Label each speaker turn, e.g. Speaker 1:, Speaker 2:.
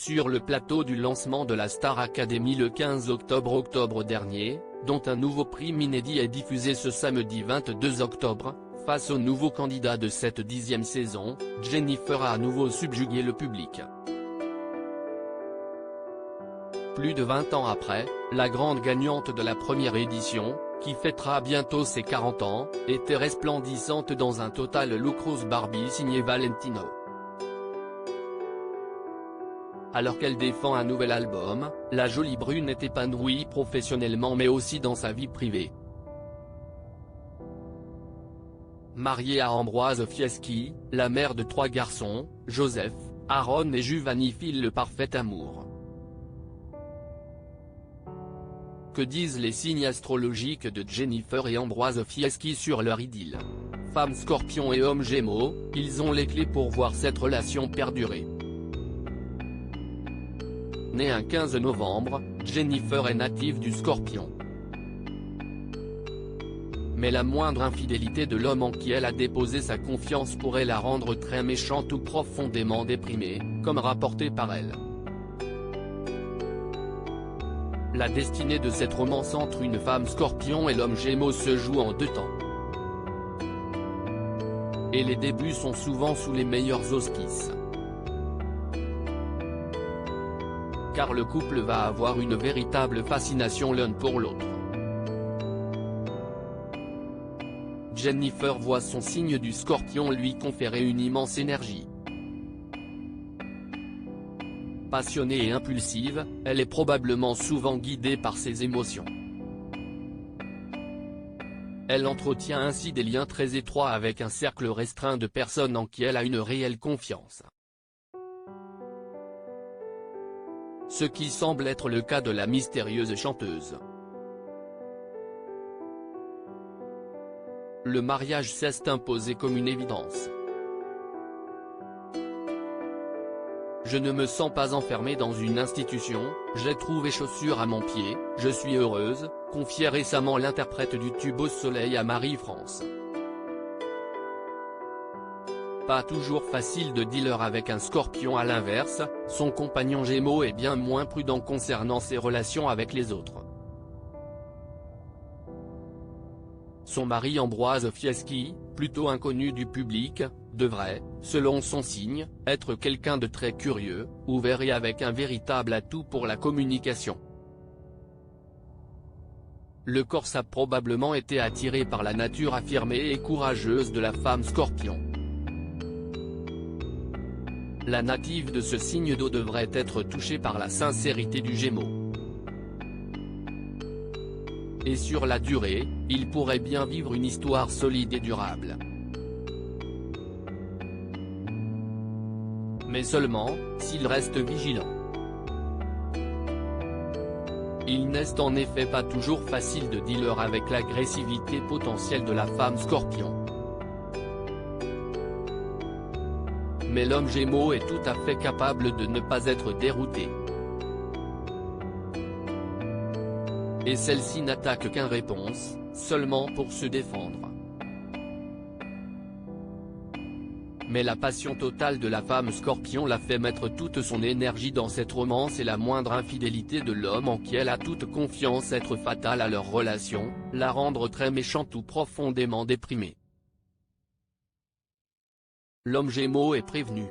Speaker 1: sur le plateau du lancement de la Star Academy le 15 octobre dernier, dont un nouveau prime inédit est diffusé ce samedi 22 octobre, face au nouveau candidat de cette 10e saison, Jennifer a à nouveau subjugué le public. Plus de 20 ans après, la grande gagnante de la première édition, qui fêtera bientôt ses 40 ans, était resplendissante dans un total look rose Barbie signé Valentino. Alors qu'elle défend un nouvel album, la jolie brune est épanouie professionnellement mais aussi dans sa vie privée. Mariée à Ambroise Fieschi, la mère de 3 garçons, Joseph, Aaron et Giovanni filent le parfait amour. Que disent les signes astrologiques de Jennifer et Ambroise Fieschi sur leur idylle? Femme Scorpion et homme Gémeaux, ils ont les clés pour voir cette relation perdurer. Née un 15 novembre, Jennifer est native du Scorpion. Mais la moindre infidélité de l'homme en qui elle a déposé sa confiance pourrait la rendre très méchante ou profondément déprimée, comme rapporté par elle. La destinée de cette romance entre une femme Scorpion et l'homme Gémeaux se joue en 2 temps. Et les débuts sont souvent sous les meilleurs auspices. Car le couple va avoir une véritable fascination l'un pour l'autre. Jennifer voit son signe du Scorpion lui conférer une immense énergie. Passionnée et impulsive, elle est probablement souvent guidée par ses émotions. Elle entretient ainsi des liens très étroits avec un cercle restreint de personnes en qui elle a une réelle confiance. Ce qui semble être le cas de la mystérieuse chanteuse. Le mariage s'est imposé comme une évidence. Je ne me sens pas enfermée dans une institution, j'ai trouvé chaussure à mon pied, je suis heureuse, confiait récemment l'interprète du tube Au soleil à Marie-France. Pas toujours facile de dealer avec un Scorpion. À l'inverse, son compagnon Gémeaux est bien moins prudent concernant ses relations avec les autres. Son mari Ambroise Fieschi, plutôt inconnu du public, devrait, selon son signe, être quelqu'un de très curieux, ouvert et avec un véritable atout pour la communication. Le Corse a probablement été attiré par la nature affirmée et courageuse de la femme Scorpion. La native de ce signe d'eau devrait être touchée par la sincérité du Gémeaux. Et sur la durée, il pourrait bien vivre une histoire solide et durable. Mais seulement, s'il reste vigilant. Il n'est en effet pas toujours facile de dealer avec l'agressivité potentielle de la femme Scorpion. Mais l'homme Gémeaux est tout à fait capable de ne pas être dérouté. Et celle-ci n'attaque qu'un réponse, seulement pour se défendre. Mais la passion totale de la femme Scorpion l'a fait mettre toute son énergie dans cette romance et la moindre infidélité de l'homme en qui elle a toute confiance être fatale à leur relation, la rendre très méchante ou profondément déprimée. L'homme Gémeaux est prévenu.